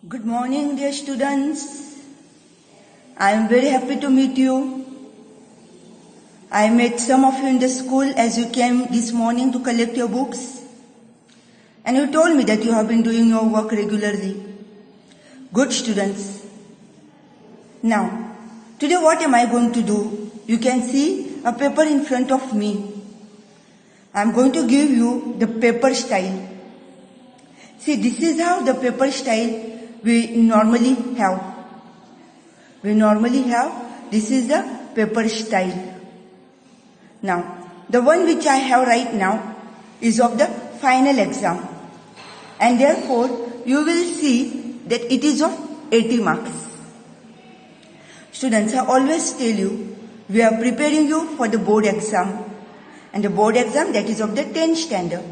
Good morning, dear students. I am very happy to meet you. I met some of you in the school as you came this morning to collect your books. And you told me that you have been doing your work regularly. Good students. Now, today what am I going to do? You can see a paper in front of me. I am going to give you the paper style. See, this is how the paper style we normally have. This is the paper style. Now, the one which I have right now is of the final exam. And therefore, you will see that it is of 80 marks. Students, I always tell you, we are preparing you for the board exam. And the board exam, that is of the 10th standard.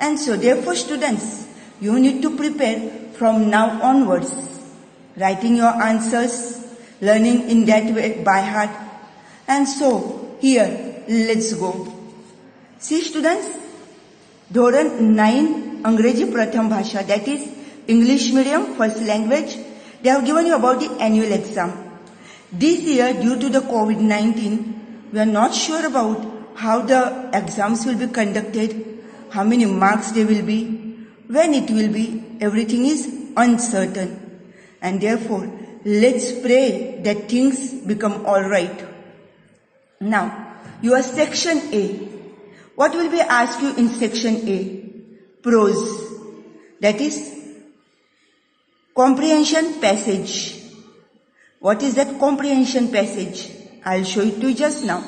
And so, therefore, students, you need to prepare from now onwards, writing your answers, learning in that way by heart. And so, here, let's go. See students, Dhoran 9 Angrezi Pratham Bhasha, that is English medium first language, they have given you about the annual exam. This year, due to the COVID-19, we are not sure about how the exams will be conducted, how many marks they will be, when it will be, everything is uncertain. And therefore, let's pray that things become alright. Now, your section A. What will be asked you in section A? Prose. That is comprehension passage. What is that comprehension passage? I'll show it to you just now.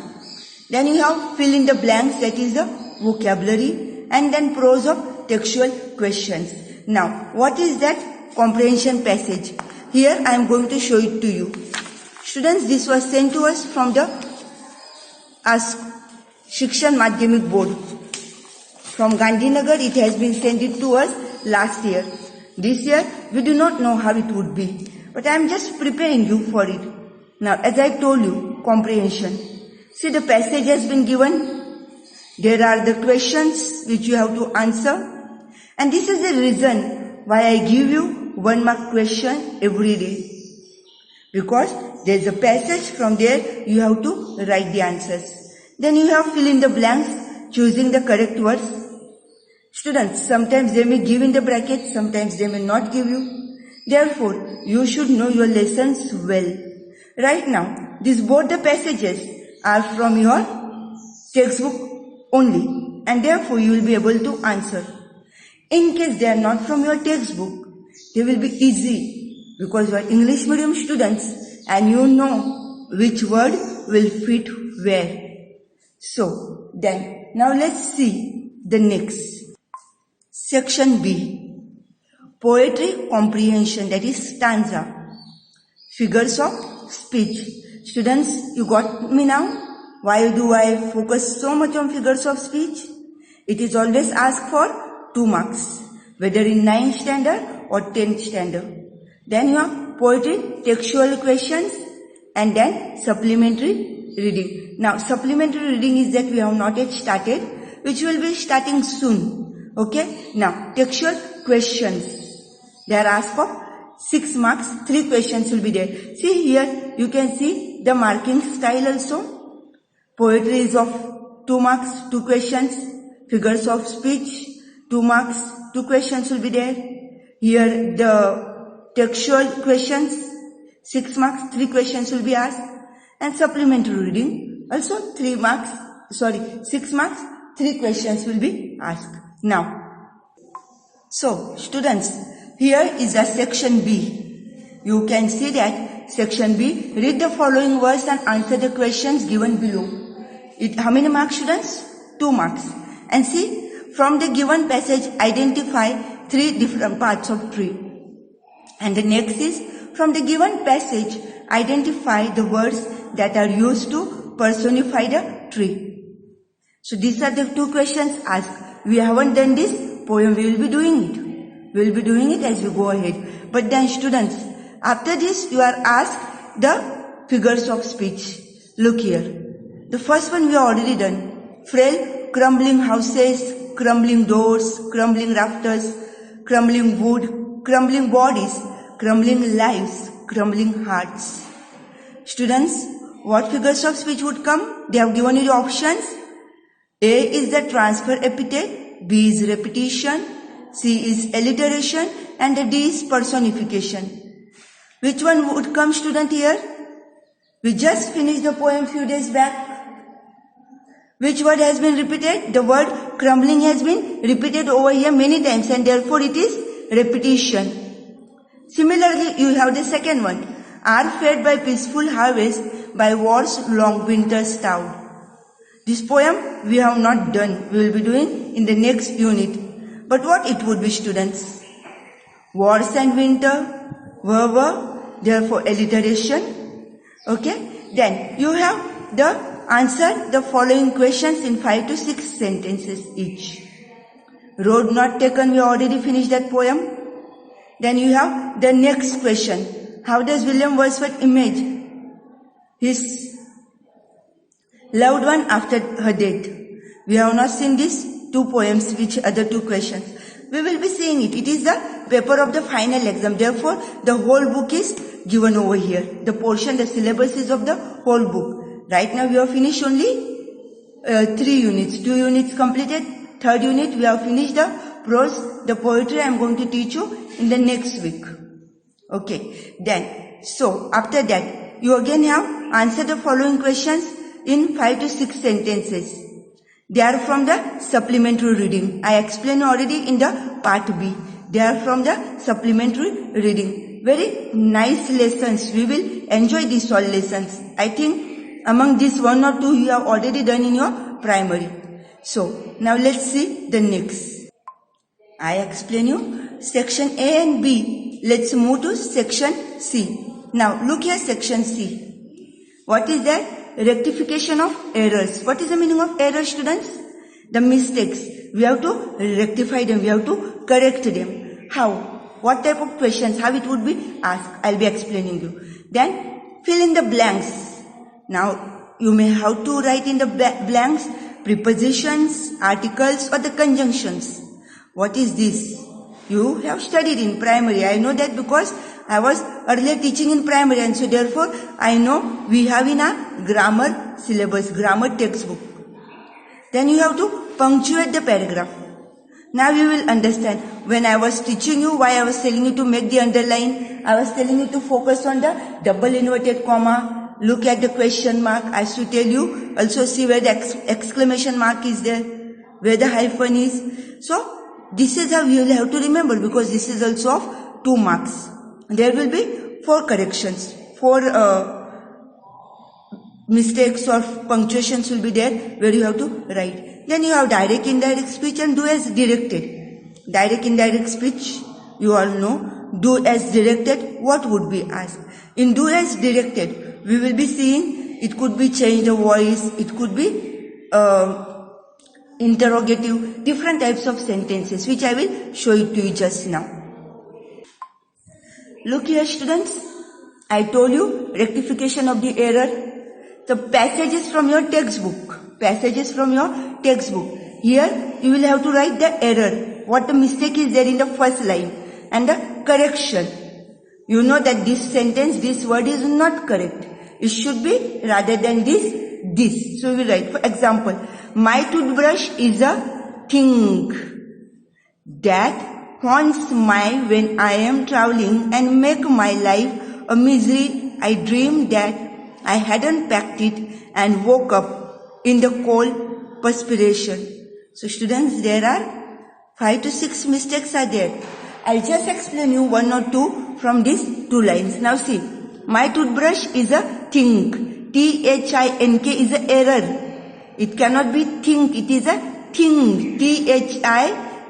Then you have fill in the blanks, that is the vocabulary, and then prose of textual questions. Now, what is that comprehension passage? Here I am going to show it to you. Students, this was sent to us from the Shikshan Madhyamik Board. From Gandhinagar, it has been sent it to us last year. This year, we do not know how it would be. But I am just preparing you for it. Now, as I told you, comprehension. See, the passage has been given. There are the questions which you have to answer. And this is the reason why I give you 1 mark question every day. Because there is a passage, from there you have to write the answers. Then you have fill in the blanks, choosing the correct words. Students, sometimes they may give in the brackets, sometimes they may not give you. Therefore, you should know your lessons well. Right now, these both the passages are from your textbook only, and therefore you will be able to answer. In case they are not from your textbook, they will be easy because you are English medium students and you know which word will fit where. So, then, now let's see the next. Section B. Poetry comprehension, that is stanza. Figures of speech. Students, you got me now? Why do I focus so much on figures of speech? It is always asked for 2 marks, whether in 9th standard or 10th standard. Then you have poetry, textual questions, and then supplementary reading. Now, supplementary reading is that we have not yet started, which will be starting soon. Okay? Now, textual questions. They are asked for 6 marks, 3 questions will be there. See here, you can see the marking style also. Poetry is of 2 marks, 2 questions. Figures of speech, 2 marks, 2 questions will be there. Here the textual questions, 6 marks, 3 questions will be asked. And supplementary reading, also 6 marks, 3 questions will be asked. Now, so students, here is a section B. You can see that section B, read the following words and answer the questions given below. How many marks, students? 2 marks. And see, from the given passage, identify 3 different parts of tree. And the next is, from the given passage, identify the words that are used to personify the tree. So these are the 2 questions asked. We haven't done this poem, we will be doing it. We will be doing it as we go ahead. But then students, after this you are asked the figures of speech. Look here. The first one we have already done. Frail, crumbling houses, crumbling doors, crumbling rafters, crumbling wood, crumbling bodies, crumbling lives, crumbling hearts. Students, what figures of speech would come? They have given you the options. A is the transfer epithet, B is repetition, C is alliteration, and D is personification. Which one would come, student, here? We just finished the poem few days back. Which word has been repeated? The word crumbling has been repeated over here many times, and therefore it is repetition. Similarly, you have the second one. Are fed by peaceful harvest, by war's long winter stowed. This poem we have not done. We will be doing in the next unit. But what it would be, students? Wars and winter, were, therefore alliteration. Okay. Then you have the answer the following questions in 5 to 6 sentences each. Road not taken, we already finished that poem. Then you have the next question. How does William Wordsworth imagine his loved one after her death? We have not seen these two poems. Which other two questions? We will be seeing it. It is the paper of the final exam. Therefore, the whole book is given over here. The portion, the syllabus is of the whole book. Right now, we have finished only 3 units. 2 units completed. 3rd unit, we have finished the prose, the poetry I am going to teach you in the next week. Okay. Then, so after that, you again have answered the following questions in 5 to 6 sentences. They are from the supplementary reading. I explained already in the part B. They are from the supplementary reading. Very nice lessons. We will enjoy these all lessons. I think among these 1 or 2 you have already done in your primary. So, now let's see the next. I explain you section A and B. Let's move to section C. Now, look here, section C. What is that? Rectification of errors. What is the meaning of error, students? The mistakes. We have to rectify them. We have to correct them. How? What type of questions? How it would be asked? I'll be explaining you. Then, fill in the blanks. Now, you may have to write in the blanks prepositions, articles, or the conjunctions. What is this? You have studied in primary. I know that because I was earlier teaching in primary, and so therefore I know we have in a grammar syllabus, grammar textbook. Then you have to punctuate the paragraph. Now you will understand when I was teaching you why I was telling you to make the underline. I was telling you to focus on the double inverted comma. Look at the question mark. I should tell you also see where the exclamation mark is there, where the hyphen is. So this is how you will have to remember, because this is also of 2 marks. There will be 4 corrections, 4 mistakes or punctuations will be there where you have to write. Then you have direct indirect speech and do as directed. Direct indirect speech, you all know. Do as directed, what would be asked? In do as directed, we will be seeing it could be change the voice, it could be interrogative, different types of sentences, which I will show it to you just now. Look here, students. I told you rectification of the error. The passages from your textbook. Passages from your textbook. Here you will have to write the error. What the mistake is there in the first line. And the correction. You know that this sentence, this word is not correct. It should be rather than this. So we will write, for example, my toothbrush is a thing that haunts my when I am traveling and make my life a misery. I dreamed that I hadn't packed it and woke up in the cold perspiration. So students, there are 5 to 6 mistakes are there. I'll just explain you 1 or 2 from these 2 lines. Now see, my toothbrush is a thing. T-H-I-N-K is an error. It cannot be think, it is a thing. T-H-I-N-G.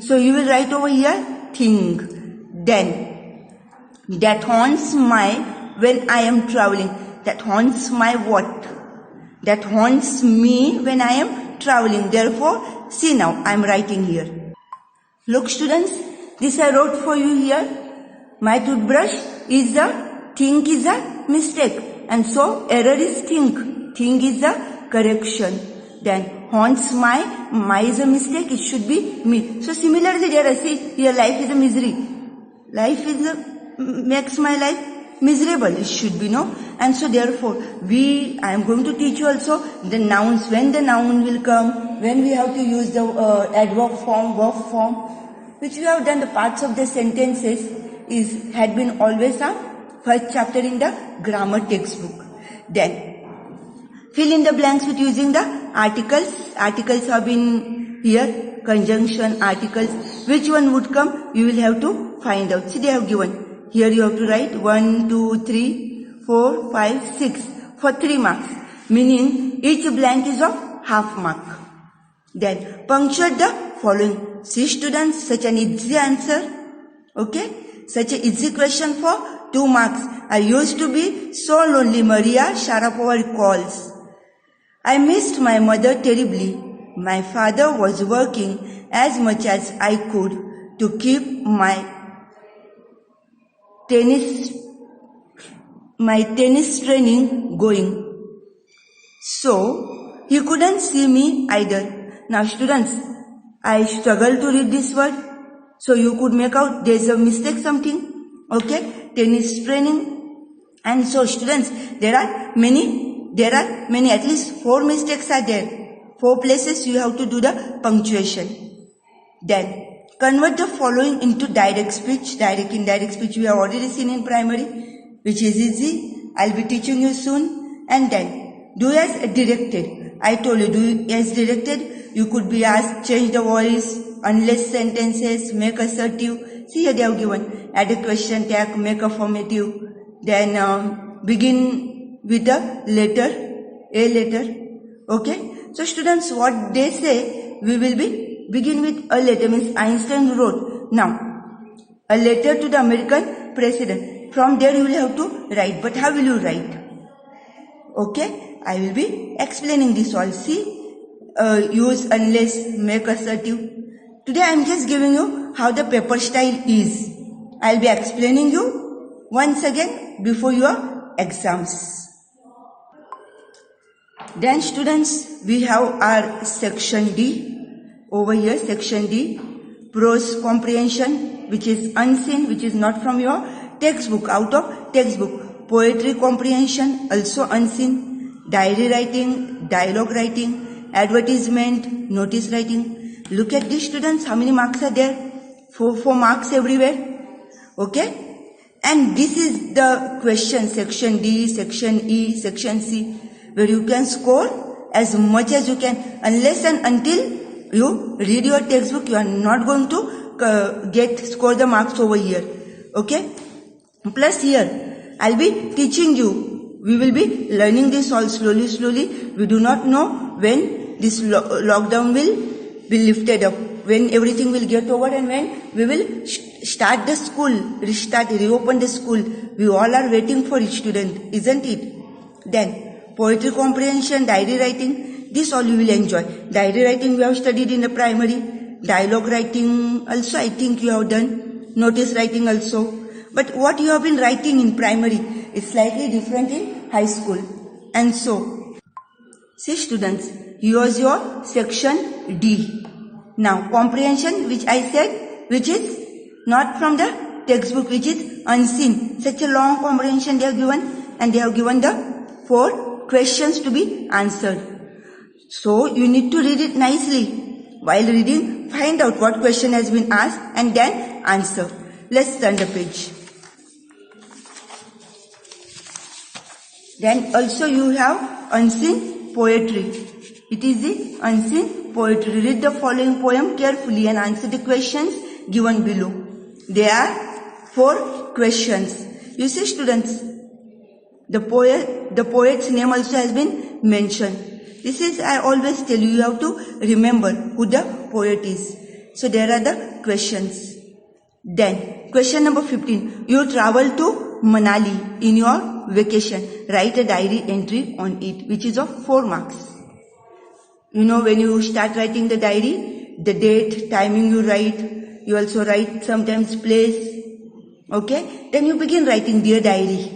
So you will write over here, thing. Then, that haunts my when I am traveling. That haunts my what? That haunts me when I am traveling. Therefore, see now, I am writing here. Look students, this I wrote for you here. My toothbrush is a, think is a mistake. And so, error is think. Think is a correction. Then, haunts my is a mistake. It should be me. So, similarly, there I see, here life is a misery. Life makes my life miserable. It should be, no? And so therefore, I am going to teach you also the nouns, when the noun will come, when we have to use the adverb form, verb form, which we have done. The parts of the sentences had been always on first chapter in the grammar textbook. Then fill in the blanks with using the articles. Articles have been here, conjunction, articles. Which one would come? You will have to find out. See, they have given. Here you have to write 1, 2, 3, 4, 5, 6 for 3 marks. Meaning each blank is of half mark. Then punctuate the following. See students, such an easy answer. Okay? Such an easy question for 2 marks. I used to be so lonely, Maria Sharapova recalls. I missed my mother terribly. My father was working as much as I could to keep my tennis training going. So, he couldn't see me either. Now students, I struggle to read this word. So you could make out there's a mistake something. Okay, tennis training. And so students, there are many, at least 4 mistakes are there. 4 places you have to do the punctuation. Then, convert the following into direct speech. Direct, indirect speech we have already seen in primary, which is easy. I'll be teaching you soon. And then, do as directed. I told you, do as directed. You could be asked, change the voice, unless sentences, make assertive. See here they have given, add a question tag, make affirmative. Then begin with a letter. Okay. So students, what they say, we will begin with a letter, means Einstein wrote. Now, a letter to the American president. From there you will have to write. But how will you write? Okay, I will be explaining this all. See, use unless, make assertive. Today I am just giving you how the paper style is. I will be explaining you once again before your exams. Then students, we have our section D. Over here, section D, prose comprehension, which is unseen, which is not from your textbook, out of textbook. Poetry comprehension, also unseen. Diary writing, dialogue writing, advertisement, notice writing. Look at these students, how many marks are there? 4 marks everywhere. Okay? And this is the question, section D, section E, section C, where you can score as much as you can, unless and until you read your textbook, you are not going to score the marks over here. Okay? Plus here, I'll be teaching you. We will be learning this all slowly. We do not know when this lockdown will be lifted up, when everything will get over and when we will start the school, reopen the school. We all are waiting for each student, isn't it? Then, poetry comprehension, diary writing. This all you will enjoy. Diary writing we have studied in the primary. Dialogue writing also I think you have done. Notice writing also. But what you have been writing in primary is slightly different in high school. And so, see students, here's your section D. Now comprehension, which I said, which is not from the textbook, which is unseen. Such a long comprehension they have given, and they have given the 4 questions to be answered. So, you need to read it nicely. While reading, find out what question has been asked and then answer. Let's turn the page. Then also you have unseen poetry. It is the unseen poetry. Read the following poem carefully and answer the questions given below. There are 4 questions. You see students, the poet's name also has been mentioned. This is, I always tell you, you have to remember who the poet is. So there are the questions. Then, question number 15. You travel to Manali in your vacation. Write a diary entry on it, which is of 4 marks. You know, when you start writing the diary, the date, timing you write. You also write sometimes place. Okay? Then you begin writing Dear Diary.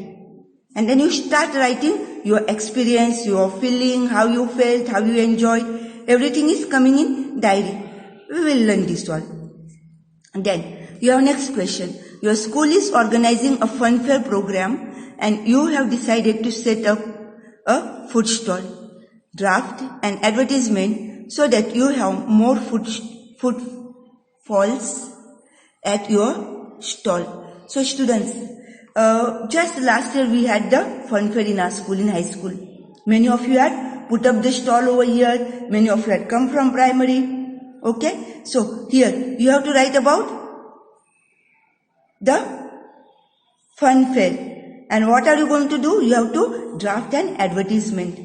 And then you start writing your experience, your feeling, how you felt, how you enjoyed. Everything is coming in diary. We will learn this one. And then, your next question. Your school is organizing a fun fair program and you have decided to set up a food stall. Draft an advertisement so that you have more footfalls at your stall. So students, just last year we had the fun fair in our school, in high school. Many of you had put up the stall over here. Many of you had come from primary. Okay, so here you have to write about the fun fair. And what are you going to do? You have to draft an advertisement.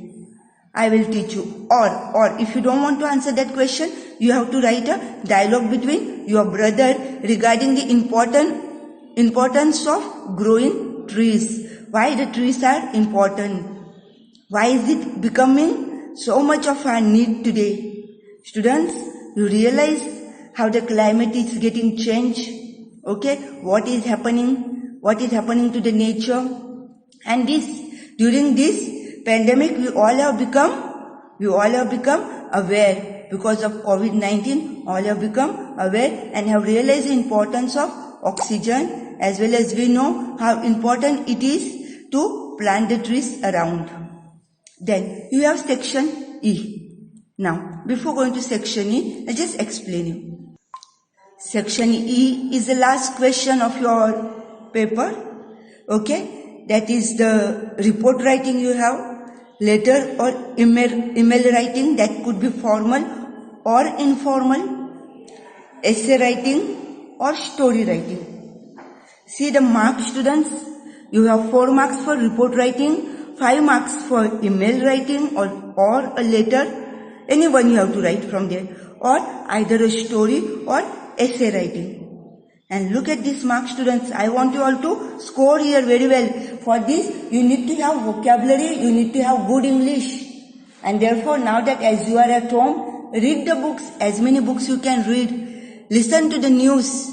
I will teach you. Or if you don't want to answer that question, you have to write a dialogue between your brother regarding the importance of growing trees. Why the trees are important? Why is it becoming so much of our need today? Students, you realize how the climate is getting changed. Okay, what is happening to the nature? And during this pandemic, we all have become aware because of COVID-19. All have become aware and have realized the importance of oxygen, as well as we know how important it is to plant the trees around. Then you have section E. Now, before going to section E, I'll just explain you. Section E is the last question of your paper. Okay, that is the report writing you have, letter or email writing, that could be formal or informal, essay writing or story writing. See the marks, students. You have 4 marks for report writing, 5 marks for email writing or a letter. Any one you have to write from there, or either a story or essay writing. And look at this mark, students. I want you all to score here very well. For this, you need to have vocabulary, you need to have good English. And therefore, now that as you are at home, read the books, as many books you can read. Listen to the news.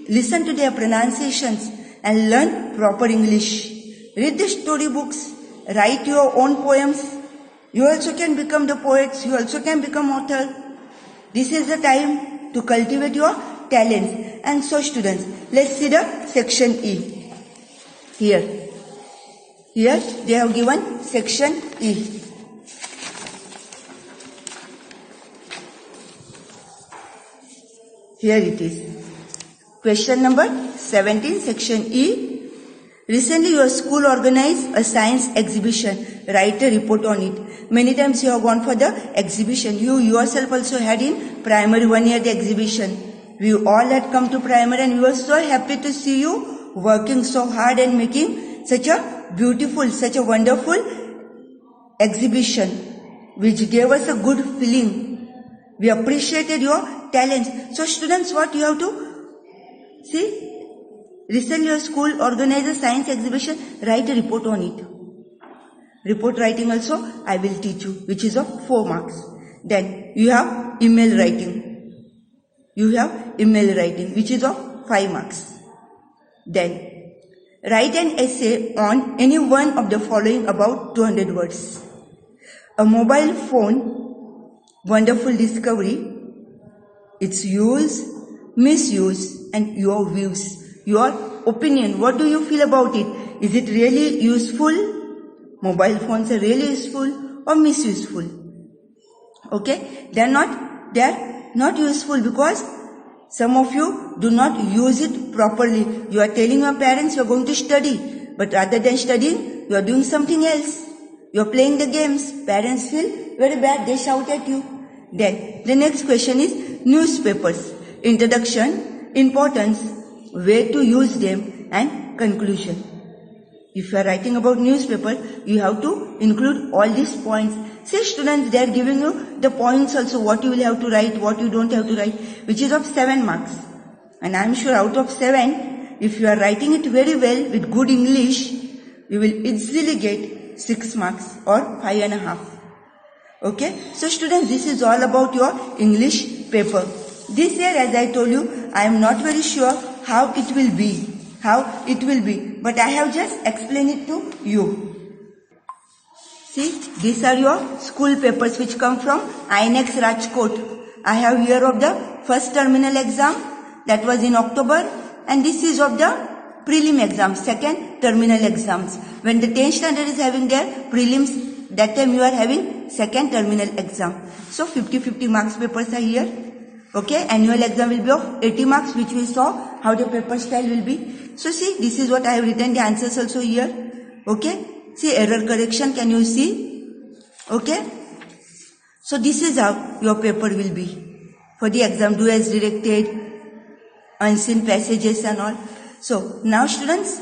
Listen to their pronunciations and learn proper English. Read the story books. Write your own poems. You also can become the poets. You also can become author. This is the time to cultivate your talents. And so students, let's see the section E. Here they have given section E. Here it is. Question number 17, section E. Recently your school organized a science exhibition. Write a report on it. Many times you have gone for the exhibition. You yourself also had in primary 1 year the exhibition. We all had come to primary and we were so happy to see you working so hard and making such a beautiful, such a wonderful exhibition, which gave us a good feeling. We appreciated your talents. So students, what you have to see? Recently your school organized a science exhibition. Write a report on it. Report writing also I will teach you, which is of 4 marks. Then you have email writing. Which is of 5 marks. Then write an essay on any one of the following about 200 words. A mobile phone, wonderful discovery, its use, misuse, and your views. Your opinion, what do you feel about it? Is it really useful? Mobile phones are really useful or misuseful? Okay, they are not useful because some of you do not use it properly. You are telling your parents you are going to study, but rather than studying, you are doing something else. You are playing the games. Parents feel very bad, they shout at you. Then the next question is newspapers. Introduction, importance, way to use them, and conclusion. If you are writing about newspaper, you have to include all these points. See students, they are giving you the points also, what you will have to write, what you don't have to write, which is of 7 marks. And I am sure out of 7, if you are writing it very well with good English, you will easily get 6 marks or 5.5. Okay, so students, this is all about your English paper. This year, as I told you, I am not very sure how it will be, but I have just explained it to you. See, these are your school papers which come from INEX Rajkot. I have here of the first terminal exam, that was in October, and this is of the prelim exams, second terminal exams. When the 10th standard is having their prelims, that time you are having second terminal exam. So 50-50 marks papers are here. Okay, annual exam will be of 80 marks, which we saw how the paper style will be. So see, this is what I have written the answers also here. Okay, see error correction, can you see? Okay, so this is how your paper will be. For the exam, do as directed, unseen passages and all. So now students,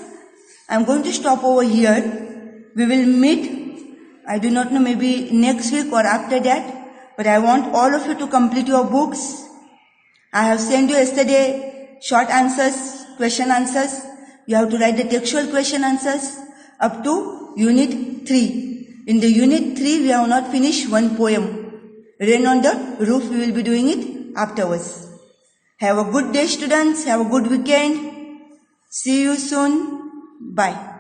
I am going to stop over here. We will meet, I do not know, maybe next week or after that. But I want all of you to complete your books. I have sent you yesterday short answers, question answers. You have to write the textual question answers up to Unit 3. In the Unit 3, we have not finished one poem. Rain on the Roof, we will be doing it afterwards. Have a good day, students. Have a good weekend. See you soon. Bye.